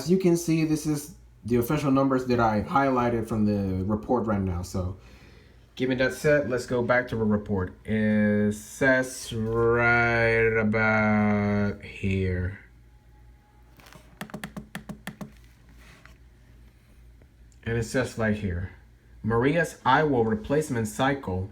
as you can see, this is the official numbers that I highlighted from the report right now. So, given that said, let's go back to the report. It says right about here. And it says right here, Maria's IWO replacement cycle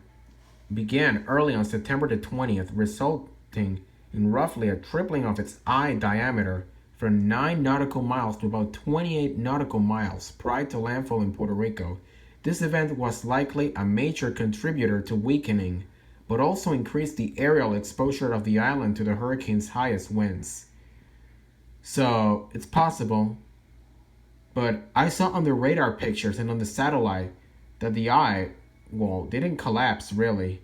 began early on September the 20th, resulting in roughly a tripling of its eye diameter from 9 nautical miles to about 28 nautical miles prior to landfall in Puerto Rico. This event was likely a major contributor to weakening, but also increased the aerial exposure of the island to the hurricane's highest winds. So, it's possible, but I saw on the radar pictures and on the satellite that the eye wall didn't collapse really.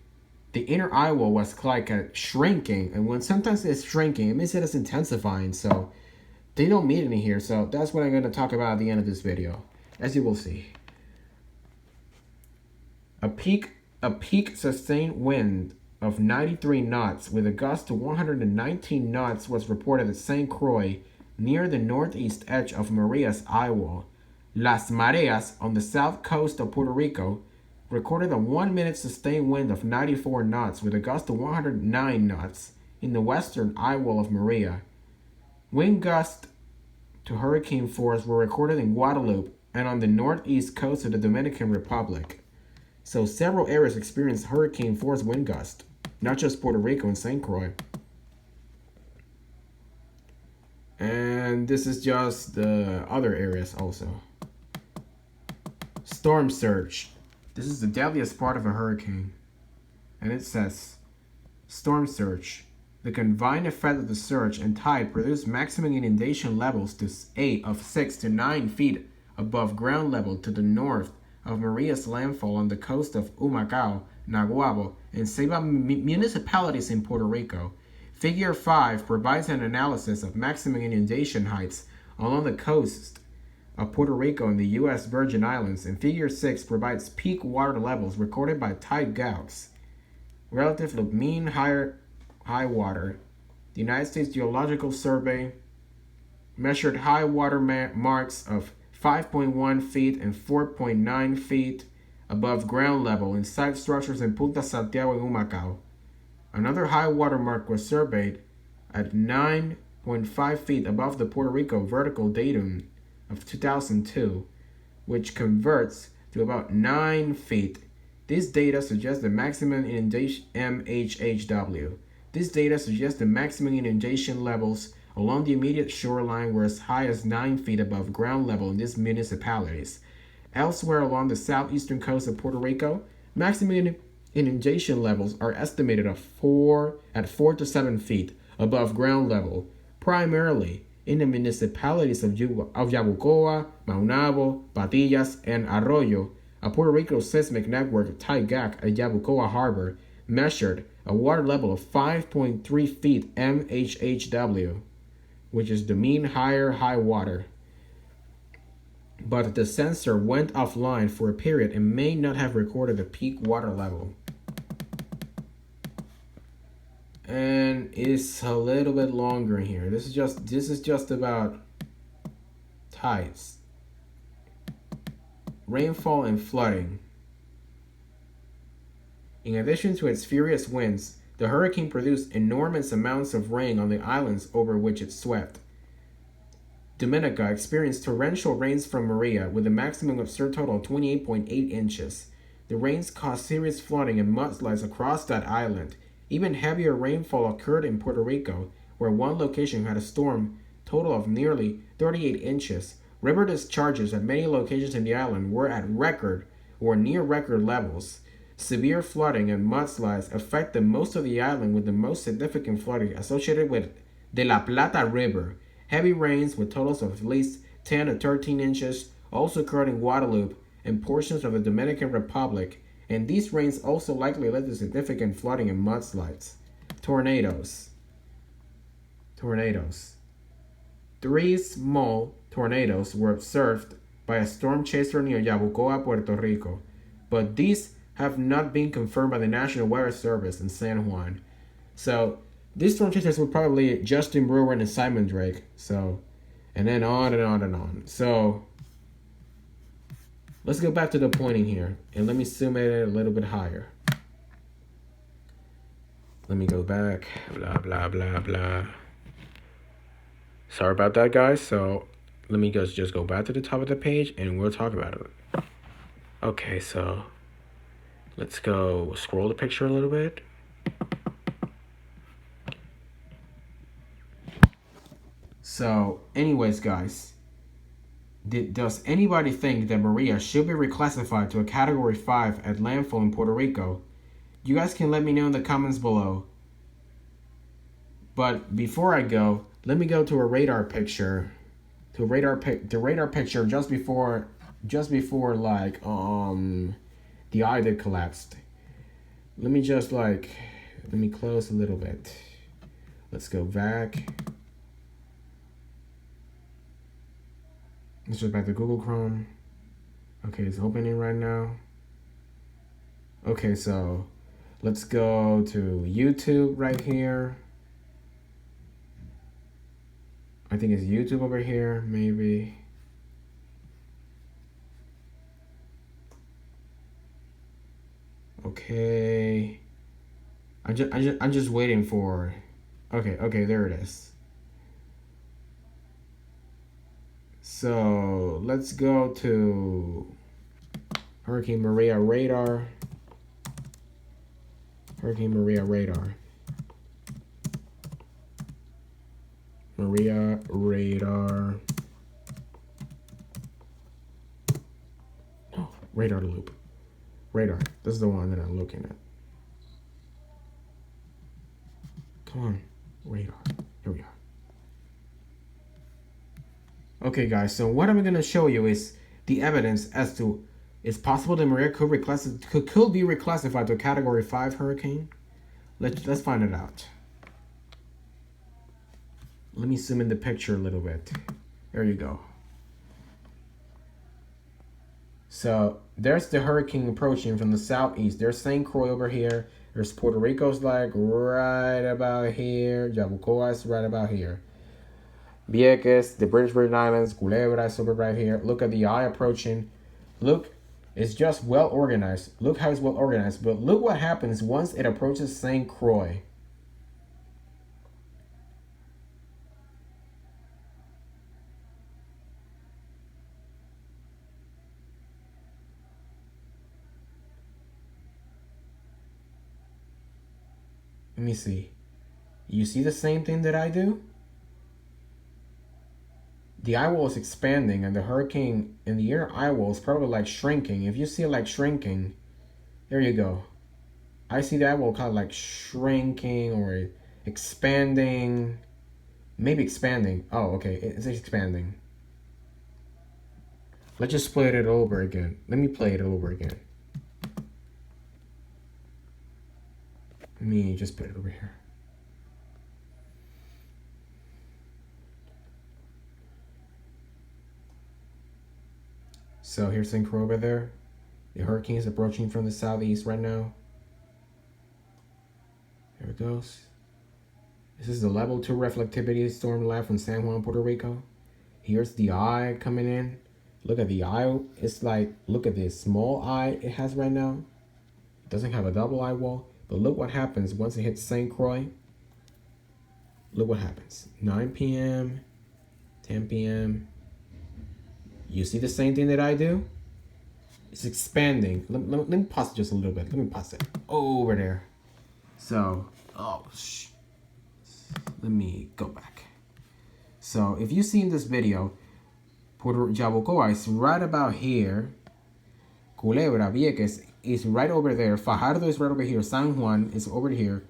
The inner eye wall was like shrinking, and when sometimes it's shrinking, it means that it's intensifying, so they don't mean any here. So that's what I'm going to talk about at the end of this video, as you will see. A peak sustained wind of 93 knots with a gust to 119 knots was reported at St. Croix, near the northeast edge of Maria's eye wall. Las Mareas, on the south coast of Puerto Rico, recorded a 1-minute sustained wind of 94 knots with a gust of 109 knots in the western eye wall of Maria. Wind gusts to hurricane force were recorded in Guadeloupe and on the northeast coast of the Dominican Republic. So several areas experienced hurricane force wind gusts, not just Puerto Rico and St. Croix. And this is just the other areas also. Storm surge. This is the deadliest part of a hurricane. And it says, storm surge. The combined effect of the surge and tide produced maximum inundation levels of 6 to 9 feet above ground level to the north of Maria's landfall on the coast of Humacao, Naguabo, and Ceiba municipalities in Puerto Rico. Figure 5 provides an analysis of maximum inundation heights along the coast of Puerto Rico and the U.S. Virgin Islands, and Figure 6 provides peak water levels recorded by tide gauges relative to mean high water. The United States Geological Survey measured high water marks of 5.1 feet and 4.9 feet above ground level in site structures in Punta Santiago and Humacao. Another high water mark was surveyed at 9.5 feet above the Puerto Rico vertical datum of 2002, which converts to about 9 feet. This data suggests the maximum inundation MHHW. This data suggests the maximum inundation levels along the immediate shoreline were as high as 9 feet above ground level in these municipalities. Elsewhere along the southeastern coast of Puerto Rico, maximum inundation levels are estimated at 4 to 7 feet above ground level, primarily in the municipalities of Yabucoa, Maunabo, Patillas, and Arroyo. A Puerto Rico seismic network, TIGAC, at Yabucoa Harbor, measured a water level of 5.3 feet MHHW, which is the mean high water. But the sensor went offline for a period and may not have recorded the peak water level. And it's a little bit longer here. This is just about tides, rainfall, and flooding. In addition to its furious winds, the hurricane produced enormous amounts of rain on the islands over which it swept. Dominica experienced torrential rains from Maria with a maximum observed total of 28.8 inches. The rains caused serious flooding and mudslides across that island. Even heavier rainfall occurred in Puerto Rico, where one location had a storm total of nearly 38 inches. River discharges at many locations in the island were at record or near record levels. Severe flooding and mudslides affected most of the island, with the most significant flooding associated with the La Plata River. Heavy rains with totals of at least 10 to 13 inches also occurred in Guadeloupe and portions of the Dominican Republic, and these rains also likely led to significant flooding and mudslides. Tornadoes. 3 small tornadoes were observed by a storm chaser near Yabucoa, Puerto Rico, but these have not been confirmed by the National Weather Service in San Juan. So these storm chasers were probably Justin Brewer and Simon Drake. and then on and on and on. So let's go back to the pointing here, and let me zoom it a little bit higher. Let me go back, blah, blah, blah, blah. Sorry about that, guys. So let me just go back to the top of the page, and we'll talk about it. Okay, so let's go scroll the picture a little bit. So anyways, guys, does anybody think that Maria should be reclassified to a Category 5 at landfall in Puerto Rico? You guys can let me know in the comments below. But before I go, let me go to a radar picture. The radar picture just before like the eye that collapsed. Let me close a little bit. Let's go back. Let's just back to Google Chrome. Okay, it's opening right now. Okay, so let's go to YouTube right here. I think it's YouTube over here, maybe. Okay. I'm just waiting for. Okay, there it is. So let's go to Hurricane Maria radar. Hurricane Maria radar. Maria radar. No, radar loop. Radar. This is the one that I'm looking at. Come on, radar. Here we are. Okay, guys, so what I'm going to show you is the evidence as to it's possible that Maria could be reclassified to a Category 5 hurricane. Let's find it out. Let me zoom in the picture a little bit. There you go. So there's the hurricane approaching from the southeast. There's St. Croix over here. There's Puerto Rico's like right about here. Yabucoa's right about here. Vieques, the British Virgin Islands, Culebra is over right here. Look at the eye approaching. Look, it's just well organized. Look how it's well organized. But look what happens once it approaches St. Croix. Let me see. You see the same thing that I do? The eye wall is expanding, and the hurricane in the inner eye wall is probably like shrinking. If you see it like shrinking, there you go. I see the eye wall kind of like shrinking or expanding. Maybe expanding. Oh, okay. It's expanding. Let's just play it over again. Let me play it over again. Let me just put it over here. So here's St. Croix over there. The hurricane is approaching from the southeast right now. There it goes. This is the level 2 reflectivity storm left from San Juan, Puerto Rico. Here's the eye coming in. Look at the eye. It's like, look at this small eye it has right now. It doesn't have a double eye wall. But look what happens once it hits St. Croix. Look what happens. 9 p.m., 10 p.m. You see the same thing that I do? It's expanding. Let me pause it just a little bit. Let me pause it over there. So, let me go back. So, if you see in this video, Yabucoa is right about here. Culebra, Vieques is right over there. Fajardo is right over here. San Juan is over here.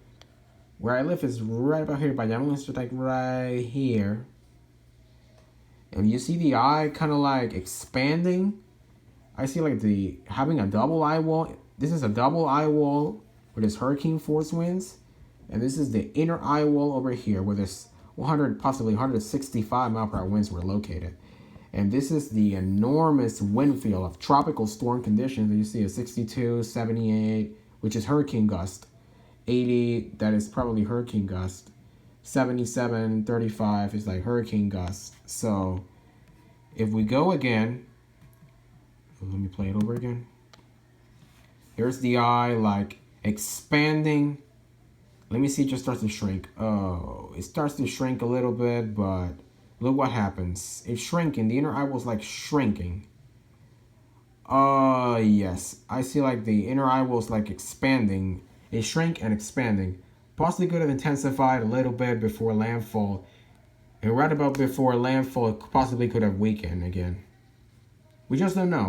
Where I live is right about here. Bayamon is like right here. And you see the eye kind of like expanding. I see like having a double eye wall. This is a double eye wall where there's hurricane force winds. And this is the inner eye wall over here where there's 100, possibly 165 mile per hour winds were located. And this is the enormous wind field of tropical storm conditions that you see at 62, 78, which is hurricane gust. 80, that is probably hurricane gust. 77, 35 is like hurricane gusts. So if we go again, let me play it over again. Here's the eye like expanding. Let me see, it just starts to shrink. Oh, it starts to shrink a little bit, but look what happens. It's shrinking. The inner eye was like shrinking. Yes. I see like the inner eye was like expanding. It shrank and expanding. Possibly could have intensified a little bit before landfall. And right about before landfall, it possibly could have weakened again. We just don't know.